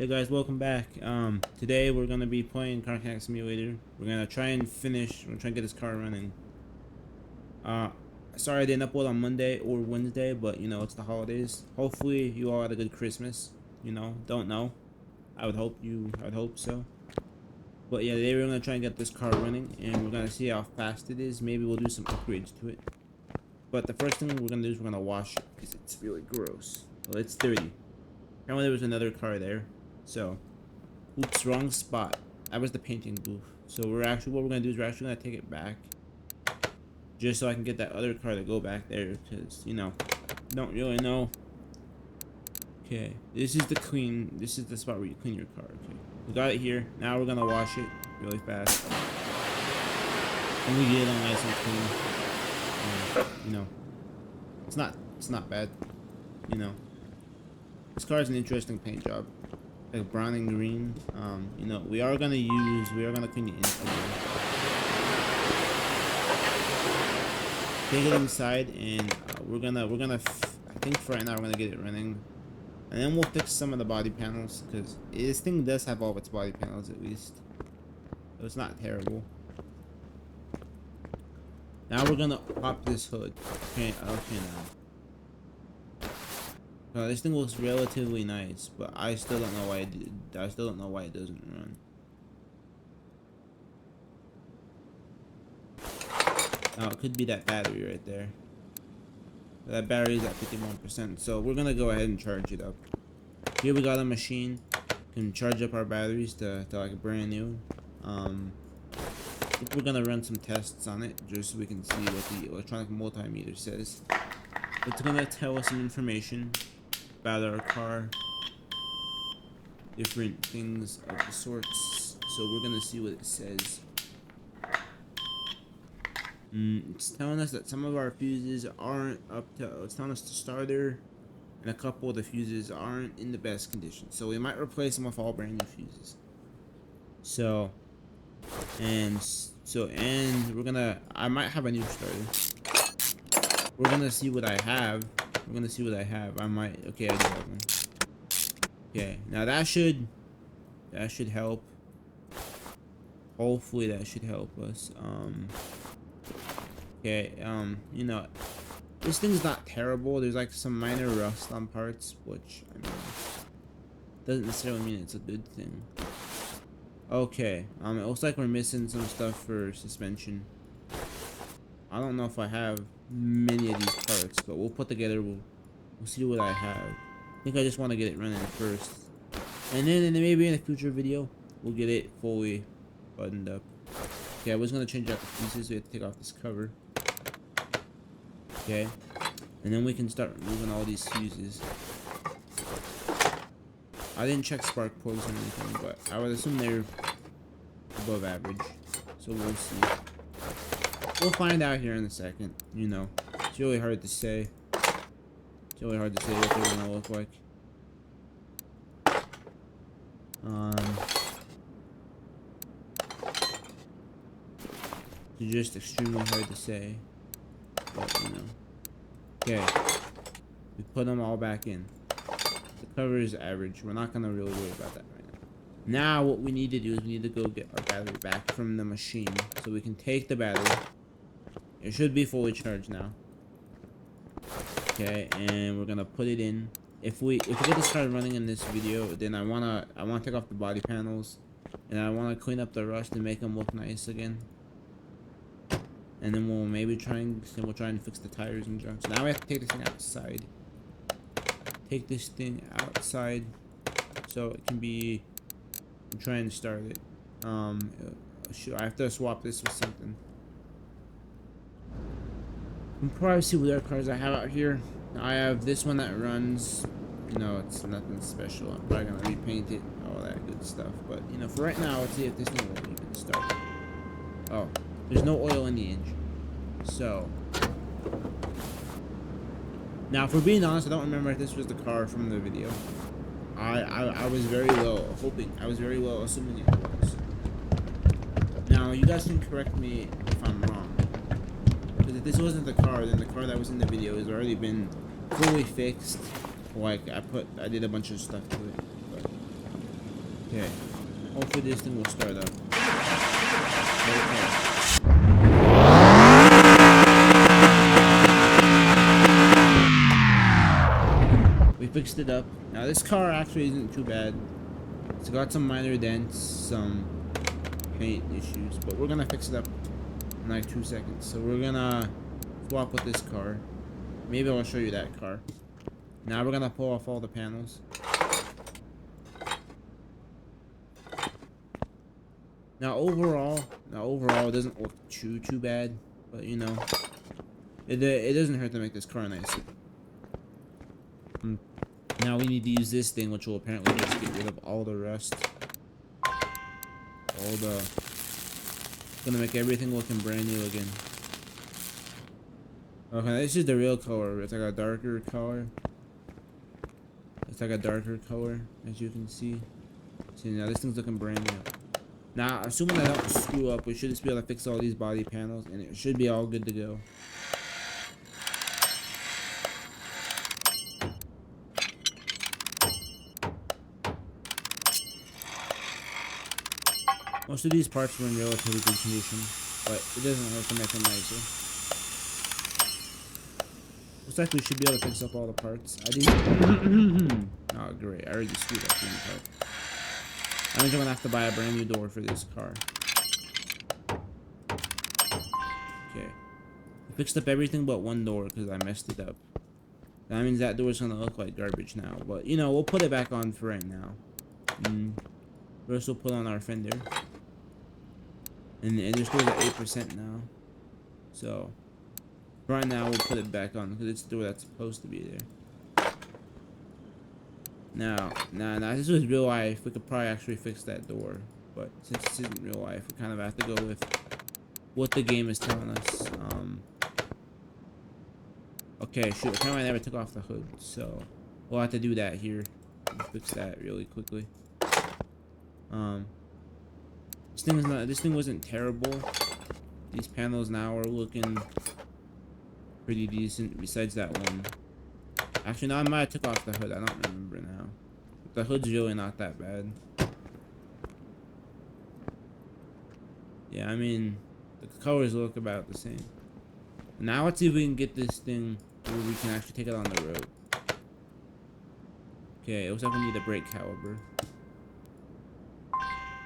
Hey guys, welcome back. Today we're gonna be playing Car Mechanic Simulator. We're gonna try and get this car running. Sorry I didn't upload on Monday or Wednesday, but you know, it's the holidays. Hopefully you all had a good Christmas. You know, don't know. I would hope so. But yeah, today we're gonna try and get this car running, and we're gonna see how fast it is. Maybe we'll do some upgrades to it. But the first thing we're gonna do is we're gonna wash it, because it's really gross. Well, it's dirty. Apparently there was another car there. So, oops, wrong spot. That was the painting booth. So what we're gonna do is we're actually gonna take it back, just so I can get that other car to go back there, because you know, don't really know. Okay, this is the spot where you clean your car. Okay, we got it here. Now we're gonna wash it really fast, and we get it all nice and clean. You know, it's not bad. You know, this car is an interesting paint job. Like brown and green. You know, we are gonna clean the interior. Take it inside, and I think for right now we're gonna get it running, and then we'll fix some of the body panels, because this thing does have all of its body panels at least, so it's not terrible. Now we're gonna pop this hood. Okay, now. This thing looks relatively nice, but I still don't know why it doesn't run. Now it could be that battery right there. That battery is at 51%, so we're gonna go ahead and charge it up. Here we got a machine, can charge up our batteries to like brand new. I think we're gonna run some tests on it just so we can see what the electronic multimeter says. It's gonna tell us some information about our car, different things of the sorts. So we're gonna see what it says. It's telling us that some of our fuses aren't up to. It's telling us the starter, and a couple of the fuses aren't in the best condition. So we might replace them with all brand new fuses. I might have a new starter. We're gonna see what I have. I might. Okay, I do have one. Okay, now that should help. Hopefully that should help us. Okay, you know, this thing's not terrible. There's like some minor rust on parts, which I mean, doesn't necessarily mean it's a good thing. Okay, it looks like we're missing some stuff for suspension. I don't know if I have many of these parts, but we'll put together. We'll see what I have. I think I just want to get it running first, and then maybe in a future video we'll get it fully buttoned up. Okay, I was gonna change out the fuses. We have to take off this cover. Okay, and then we can start removing all these fuses. I didn't check spark plugs or anything, but I would assume they're above average. So we'll see. We'll find out here in a second. You know, it's really hard to say. It's really hard to say what they're gonna look like. It's just extremely hard to say. But, you know. Okay. We put them all back in. The cover is average. We're not gonna really worry about that right now. Now what we need to do is we need to go get our battery back from the machine, so we can take the battery. It should be fully charged now. Okay, and we're gonna put it in. If we get this car running in this video, then I wanna take off the body panels, and I wanna clean up the rust and make them look nice again. And then we'll try and fix the tires and junk. So now we have to take this thing outside. Take this thing outside so it can be. I'm trying to start it. I have to swap this with something. You can probably see what other cars I have out here. I have this one that runs. You know, it's nothing special. I'm probably gonna repaint it, all that good stuff. But you know, for right now, let's see if this thing will even start. Oh, there's no oil in the engine. So now, if we're being honest, I don't remember if this was the car from the video. I was very well assuming it was. Now, you guys can correct me if I'm wrong. Because if this wasn't the car, then the car that was in the video has already been fully fixed. Like, I did a bunch of stuff to it. But Okay. Hopefully this thing will start up. Okay. We fixed it up. Now this car actually isn't too bad. It's got some minor dents, some paint issues, but we're gonna fix it up in like 2 seconds. So we're gonna swap with this car. Maybe I'll show you that car. Now we're gonna pull off all the panels. Now overall, it doesn't look too bad, but you know, it doesn't hurt to make this car nicer. Now we need to use this thing, which will apparently just get rid of all the rust. Gonna make everything looking brand new again. Okay, this is the real color. It's like a darker color. It's like a darker color, as you can see. See, now this thing's looking brand new. Now, assuming I don't screw up, we should just be able to fix all these body panels, and it should be all good to go. Most of these parts were in relatively good condition, but it doesn't hurt to make them nicer. Looks like we should be able to fix up all the parts. I didn't. Oh, great. I already screwed up one part. I think I'm gonna have to buy a brand new door for this car. Okay. I fixed up everything but one door because I messed it up. That means that door's gonna look like garbage now. But, you know, we'll put it back on for right now. First, we'll put on our fender. And this door's at 8% now. So, right now, we'll put it back on because it's the door that's supposed to be there. Now, this was real life. We could probably actually fix that door. But since this isn't real life, we kind of have to go with what the game is telling us. Okay, shoot. Apparently I never took off the hood. So, we'll have to do that here. Fix that really quickly. This thing wasn't terrible. These panels now are looking pretty decent besides that one. Actually, no, I might have took off the hood. I don't remember now. The hood's really not that bad. Yeah, I mean, the colors look about the same. Now let's see if we can get this thing where we can actually take it on the road. Okay, it looks like we need a brake caliper.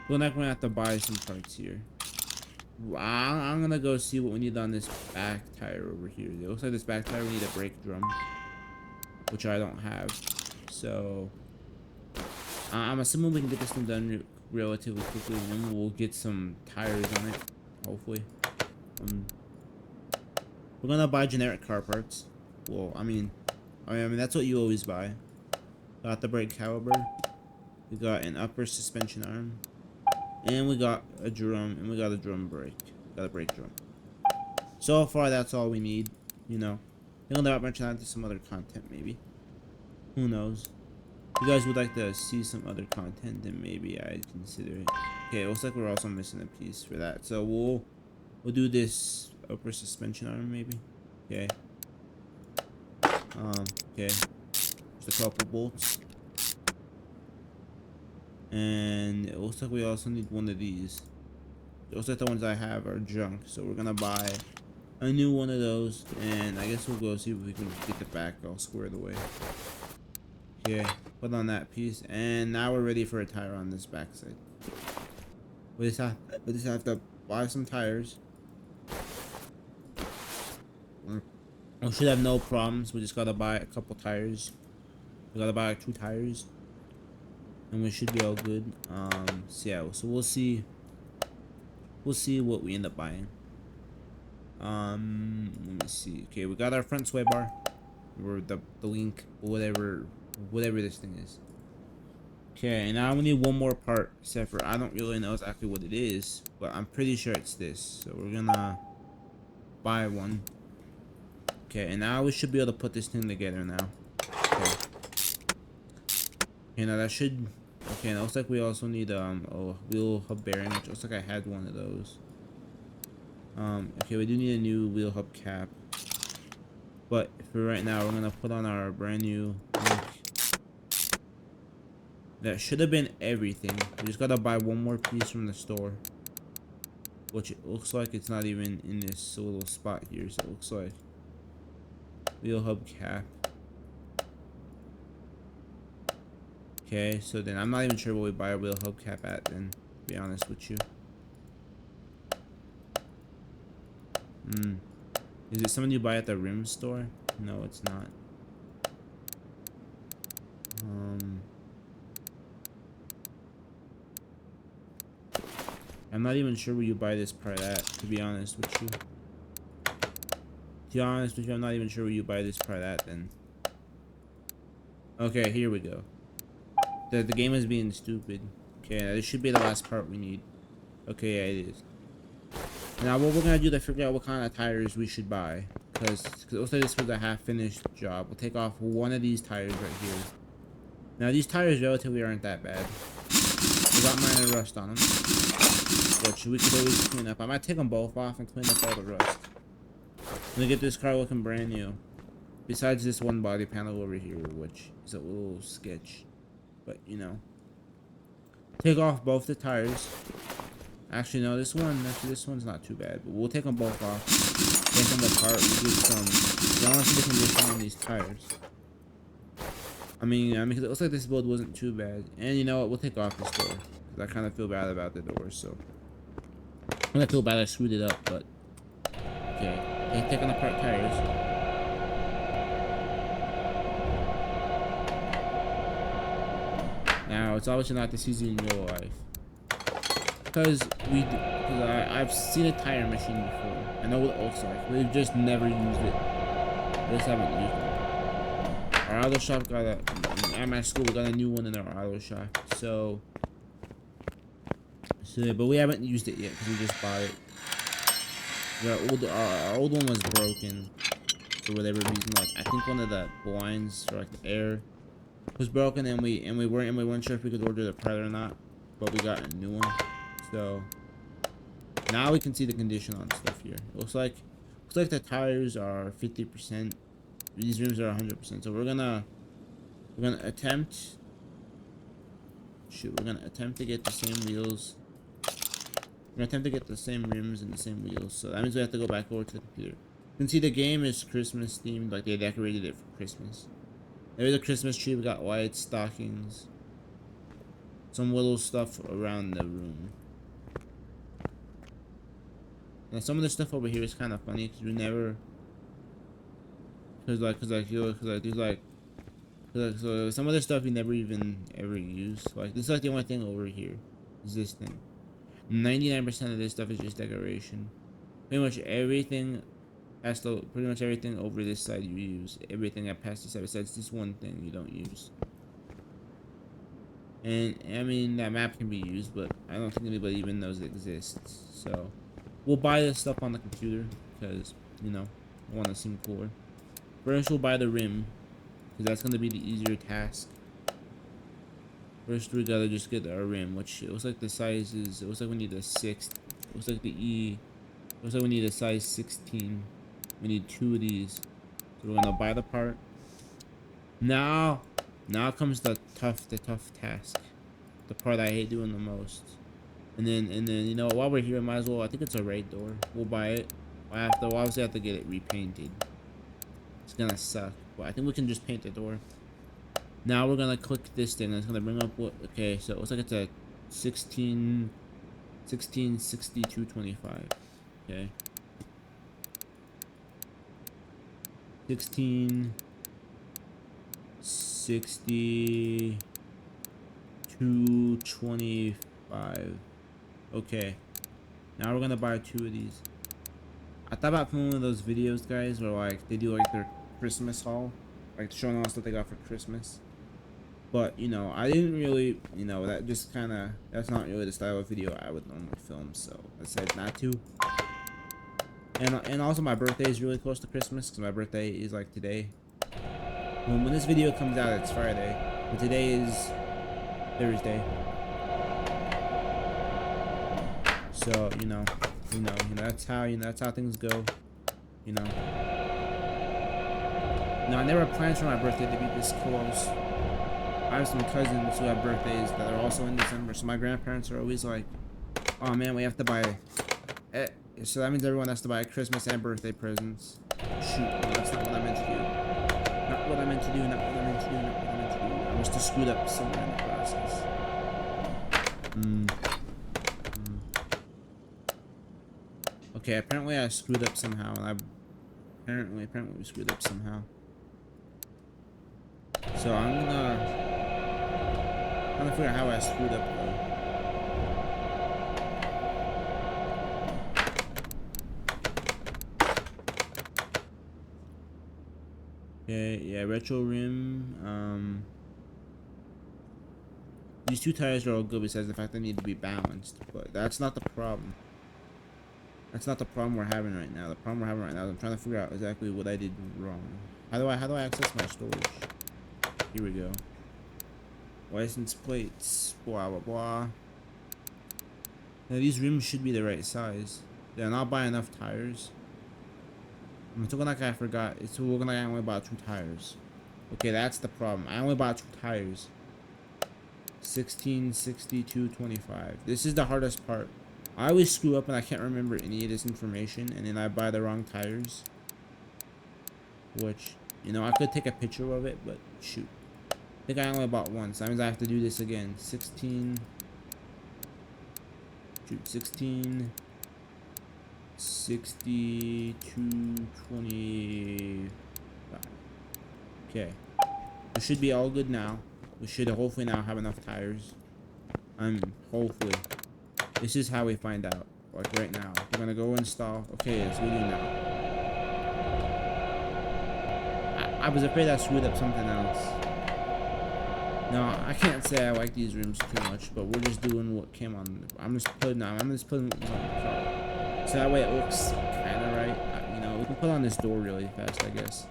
We're not gonna have to buy some parts here. I'm gonna go see what we need on this back tire over here. It looks like this back tire we need a brake drum, which I don't have. So I'm assuming we can get this thing done relatively quickly, and then we'll get some tires on it, hopefully. We're gonna buy generic car parts. Well, I mean that's what you always buy. Got the brake caliper. We got an upper suspension arm. And we got a drum, and we got a drum brake. Got a brake drum. So far, that's all we need, you know. They'll never mention that to some other content, maybe. Who knows? If you guys would like to see some other content, then maybe I'd consider it. Okay, it looks like we're also missing a piece for that. So we'll do this upper suspension arm, maybe. Okay. Okay. Just a couple bolts. And it looks like we also need one of these. It looks like the ones I have are junk, so we're gonna buy a new one of those, and I guess we'll go see if we can get the back all squared away. Okay, put on that piece, and now we're ready for a tire on this backside. We just have to buy some tires. We should have no problems. We just gotta buy a couple tires. We gotta buy 2 tires. And we should be all good. So yeah, so we'll see what we end up buying. Let me see. Okay, we got our front sway bar, or the link, whatever this thing is. Okay, and now we need one more part, except for I don't really know exactly what it is, but I'm pretty sure it's this. So we're gonna buy one. Okay, and now we should be able to put this thing together now. Okay. Okay, now that should. Okay, now it looks like we also need a wheel hub bearing, which looks like I had one of those. Okay, we do need a new wheel hub cap. But for right now, we're gonna put on our brand new link. That should have been everything. We just gotta buy one more piece from the store. Which it looks like it's not even in this little spot here. So it looks like wheel hubcap. Okay, so then I'm not even sure what we buy a wheel hubcap at then, to be honest with you. Is it something you buy at the rim store? No, it's not. I'm not even sure where you buy this part at, to be honest with you. To be honest with you, I'm not even sure where you buy this part at then. Okay, here we go. The game is being stupid. Okay, this should be the last part we need. Okay, yeah, it is. Now, what we're gonna do to figure out what kind of tires we should buy, because it looks like this was a half-finished job. We'll take off one of these tires right here. Now, these tires relatively aren't that bad. They got minor rust on them, which we could always clean up. I might take them both off and clean up all the rust. I'm gonna get this car looking brand new. Besides this one body panel over here, which is a little sketch. But, you know. Take off both the tires. Actually, no, this one's not too bad. But we'll take them both off. Take them apart. We'll get some. I want to see the condition on these tires. I mean, it looks like this build wasn't too bad. And you know what? We'll take off this door. Because I kind of feel bad about the door, so. I'm gonna feel bad I screwed it up, but. Okay. Taking apart tires. Now, it's obviously not this easy in real life. Because I've seen a tire machine before. I know what it looks like. We've just never used it. We just haven't used it. Our auto shop got at my school, we got a new one in our auto shop. So but we haven't used it yet because we just bought it. Our old one was broken for whatever reason. Like, I think one of the blinds for like the air was broken, and we weren't sure if we could order the part or not, but we got a new one. So now we can see the condition on stuff here. It looks like the tires are 50%. These rims are 100%. So we're gonna attempt to get the same wheels. We're gonna attempt to get the same rims and the same wheels. So that means we have to go back over to the computer. You can see the game is Christmas themed, like they decorated it for Christmas. There's a Christmas tree. We got lights, stockings, some little stuff around the room. Now some of the stuff over here is kind of funny because we never, so some of the stuff we never even ever use. Like this is like the only thing over here is this thing. 99% of this stuff is just decoration. Pretty much everything over this side you use. Everything that past this side besides this one thing you don't use. And I mean that map can be used, but I don't think anybody even knows it exists. So we'll buy this stuff on the computer because, you know, I want to seem cooler. First we'll buy the rim because that's going to be the easier task. First we gotta just get our rim, which it looks like the size is, it looks like we need a 6. It looks like looks like we need a size 16. We need 2 of these. So we're gonna buy the part. Now comes the tough task. The part I hate doing the most. And then you know, while we're here, might as well, I think it's a right door. We'll buy it. We'll obviously have to get it repainted. It's gonna suck, but I think we can just paint the door. Now we're gonna click this thing and it's gonna bring up what, okay, so it looks like it's a 166225. Okay. 166225. Okay. Now we're gonna buy 2 of these. I thought about filming one of those videos, guys, where like they do like their Christmas haul, like showing us what they got for Christmas. But, you know, I didn't really, you know, that's not really the style of video I would normally film, so I decided not to. And also my birthday is really close to Christmas, because my birthday is like today. When this video comes out, it's Friday, but today is Thursday. So, you know, that's how things go, you know. No, I never planned for my birthday to be this close. I have some cousins who have birthdays that are also in December, so my grandparents are always like, "Oh man, we have to buy." Eh. So that means everyone has to buy Christmas and birthday presents. Shoot, no, that's not what I meant to do. Not what I meant to do. Not what I meant to do. Not what I meant to do. I must have screwed up somewhere in the process. Okay, apparently I screwed up somehow, and apparently we screwed up somehow. So I'm trying to figure out how I screwed up though. Okay, yeah, retro rim. These two tires are all good besides the fact they need to be balanced, but that's not the problem. That's not the problem we're having right now. The problem we're having right now is I'm trying to figure out exactly what I did wrong. How do I access my storage? Here we go. License plates, blah blah blah. Now these rims should be the right size. Did I not buy enough tires? I'm looking like I forgot. It's looking like I only bought 2 tires. Okay, that's the problem. I only bought 2 tires. 16, 62, 25. This is the hardest part. I always screw up and I can't remember any of this information, and then I buy the wrong tires. Which, you know, I could take a picture of it, but shoot. I think I only bought one, so that means I have to do this again. 16. Shoot, 16. 62, 25. Okay. We should be all good now. We should hopefully now have enough tires. Hopefully. This is how we find out. Like right now. We're gonna go install. Okay, yes, we do now. I was afraid I screwed up something else. No, I can't say I like these rims too much, but we're just doing what came on. I'm just putting what was on the car. So that way it looks kinda right. You know, we can put on this door really fast, I guess.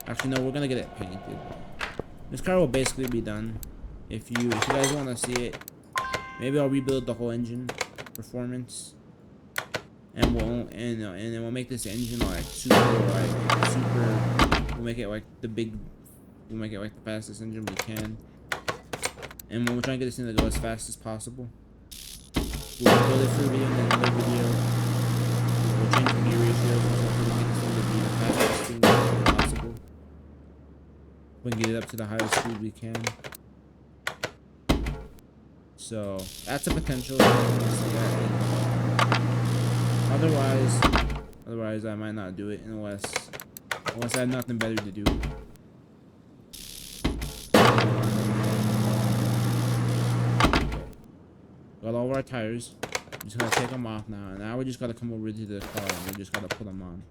Actually, no, we're gonna get it painted. This car will basically be done. If you guys want to see it, maybe I'll rebuild the whole engine performance, and then we'll make this engine like super. We'll make it like we'll make it like the fastest engine we can, and we'll try and get this thing to go as fast as possible. We'll build it for a video and then another video. We'll change the gear ratios and hopefully get this thing to be the fastest thing possible. We can get it up to the highest speed we can. So that's a potential. Otherwise, I might not do it unless I have nothing better to do. Got all of our tires. I'm just gonna take them off now, and now we just gotta come over to the car and we just gotta put them on.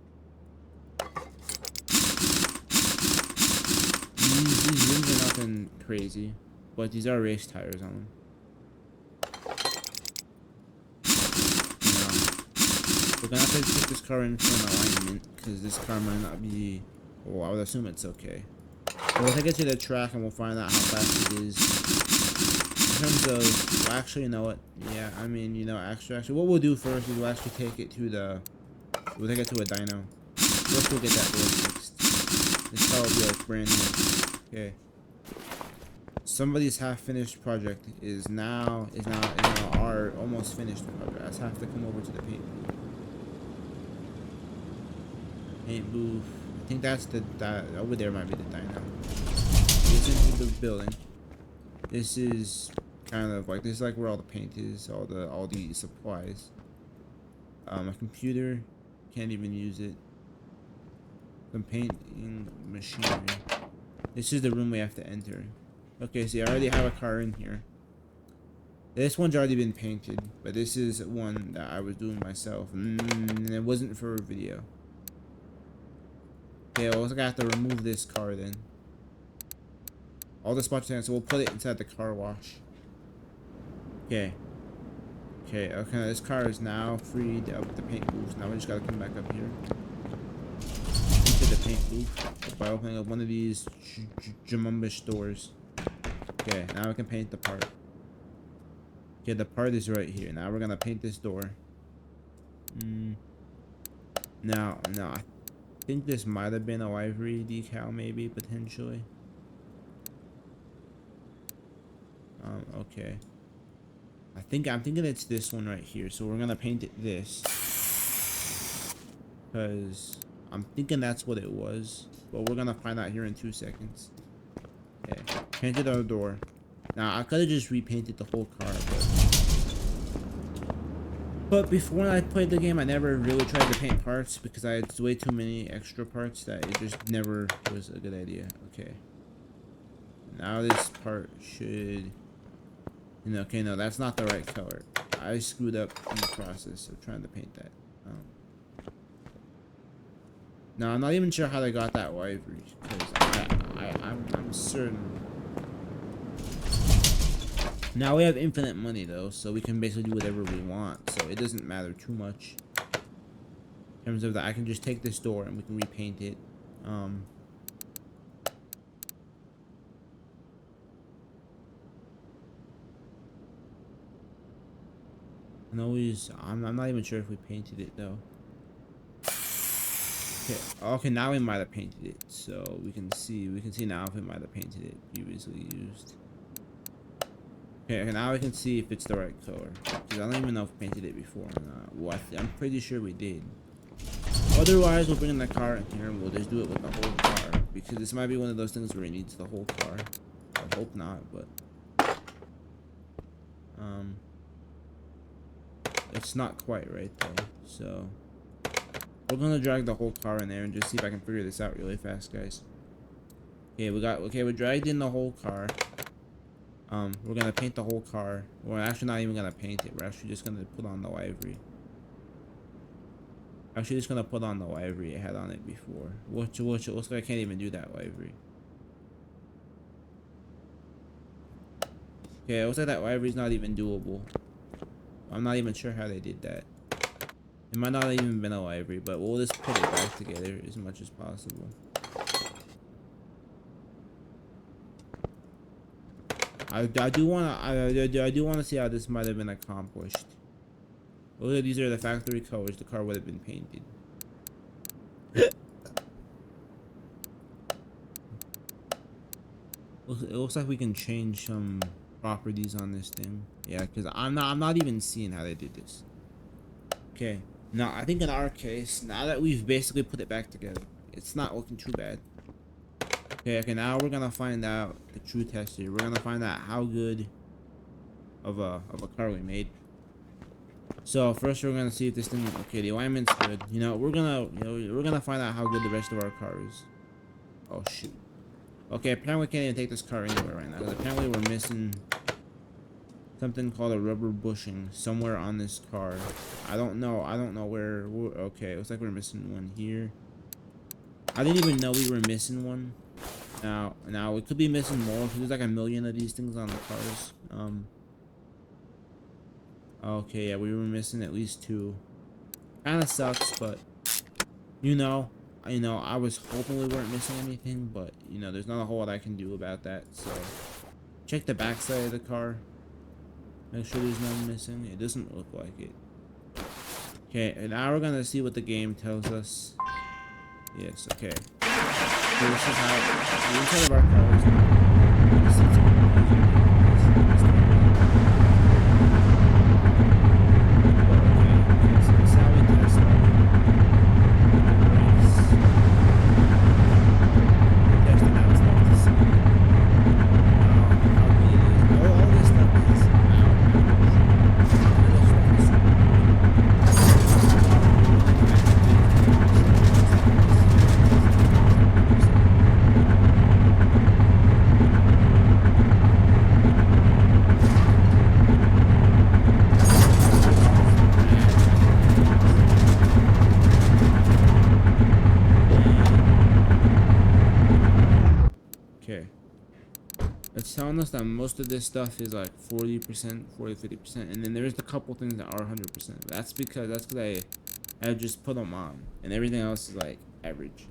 These rims are nothing crazy, but these are race tires on them. We're gonna have to take this car in for an alignment because this car might not be. Well, I would assume it's okay. We'll take it to the track and we'll find out how fast it is. In terms of, well, actually, you know what? Yeah, I mean, you know, actually, what we'll do first is we'll actually take it to we'll take it to a dyno. First, we'll get that door fixed. This car will be like brand new. Okay. Somebody's half-finished project is now our almost finished project. I just have to come over to the paint booth. I think that's that over there might be the dyno. It's into the building. This is kind of like where all the paint is, all the supplies. My computer, can't even use it. Some painting machinery. This is the room we have to enter. Okay, see, I already have a car in here. This one's already been painted, but this is one that I was doing myself, and it wasn't for a video. Okay, well, I have to remove this car then. All the spots there, so we'll put it inside the car wash. Okay. Okay, this car is now freed up the paint booth. Now we just gotta come back up here into the paint booth by opening up one of these Jamumbish doors. Okay, now we can paint the part. Okay, the part is right here. Now we're gonna paint this door. Now, I think this might have been a livery decal, maybe, potentially. Okay. I'm thinking it's this one right here. So we're gonna paint it this, because I'm thinking that's what it was. But we're gonna find out here in 2 seconds. Okay. Painted our door. Now I could have just repainted the whole car, but before I played the game, I never really tried to paint parts because I had way too many extra parts that it just never was a good idea. Okay. Now this part should... Okay, no, that's not the right color. I screwed up in the process of trying to paint that. No, I'm not even sure how they got that ivory, because I'm certain. Now we have infinite money though, so we can basically do whatever we want. So it doesn't matter too much. In terms of that, I can just take this door and we can repaint it. And always, I'm not even sure if we painted it though. Okay, now we might have painted it, so we can see now if we might have painted it previously used. Okay, now we can see if it's the right color, because I don't even know if we painted it before or not. Well, I'm pretty sure we did. Otherwise, we'll bring in the car in here and we'll just do it with the whole car, because this might be one of those things where it needs the whole car. I hope not, but it's not quite right though, so we're gonna drag the whole car in there and just see if I can figure this out really fast, guys. Okay, we dragged in the whole car. We're gonna paint the whole car. We're actually not even gonna paint it. We're actually just gonna put on the ivory. Actually, just gonna put on the ivory I had on it before. Which looks like I can't even do that ivory. Okay, it looks like that ivory's not even doable. I'm not even sure how they did that. It might not have even been a ivory, but we'll just put it back together as much as possible. I do want to see how this might have been accomplished. Well, these are the factory colors. The car would have been painted. It looks like we can change some properties on this thing. Yeah, because I'm not even seeing how they did this. Okay. Now, I think in our case, now that we've basically put it back together, it's not looking too bad. Okay, now we're gonna find out the true test here. We're gonna find out how good of a car we made. So first we're gonna see if this thing, okay, the alignment's good. We're gonna find out how good the rest of our car is. Oh shoot. Okay, apparently we can't even take this car anywhere right now, because apparently we're missing something called a rubber bushing somewhere on this car. I don't know where. Okay, it looks like we're missing one here. I didn't even know we were missing one. Now we could be missing more, because there's like a million of these things on the cars. Okay, yeah, we were missing at least 2. Kind of sucks, but I was hoping we weren't missing anything, but there's not a whole lot I can do about that. So check the back side of the car. Make sure there's none missing. It doesn't look like it. Okay, and now we're gonna see what the game tells us. Yes, okay. So this is how the inside of our car is. It's telling us that most of this stuff is like 40%, 40-50%, and then there's a couple things that are 100%. That's because I just put them on, and everything else is like average.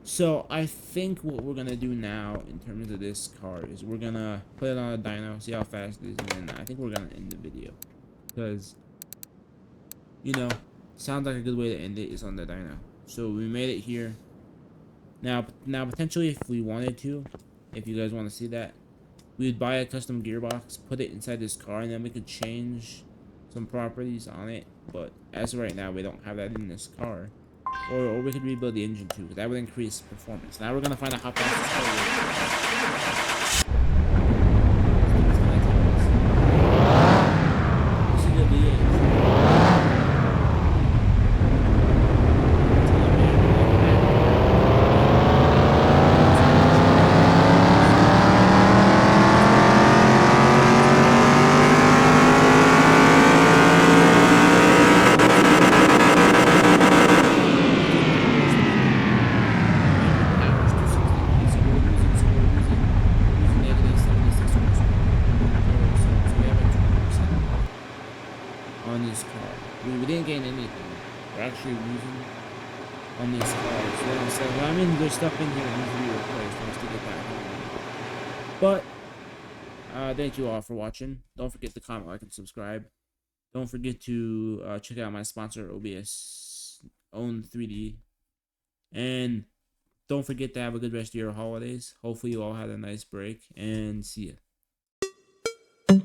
So I think what we're gonna do now in terms of this car is we're gonna put it on a dyno, see how fast it is, and then I think we're gonna end the video, because sounds like a good way to end it is on the dyno. So we made it here. Now potentially, if we wanted to, if you guys want to see that, we would buy a custom gearbox, put it inside this car, and then we could change some properties on it. But as of right now, we don't have that in this car. Or we could rebuild the engine too. That would increase performance. Now we're gonna find out how fast this car is. This is the V8. On this car. We didn't gain anything. We're actually losing on these cars. So I mean, there's stuff in here that needs to be replaced for us to get that going. But thank you all for watching. Don't forget to comment, like, and subscribe. Don't forget to check out my sponsor, OBS Own 3D. And don't forget to have a good rest of your holidays. Hopefully you all had a nice break, and see ya.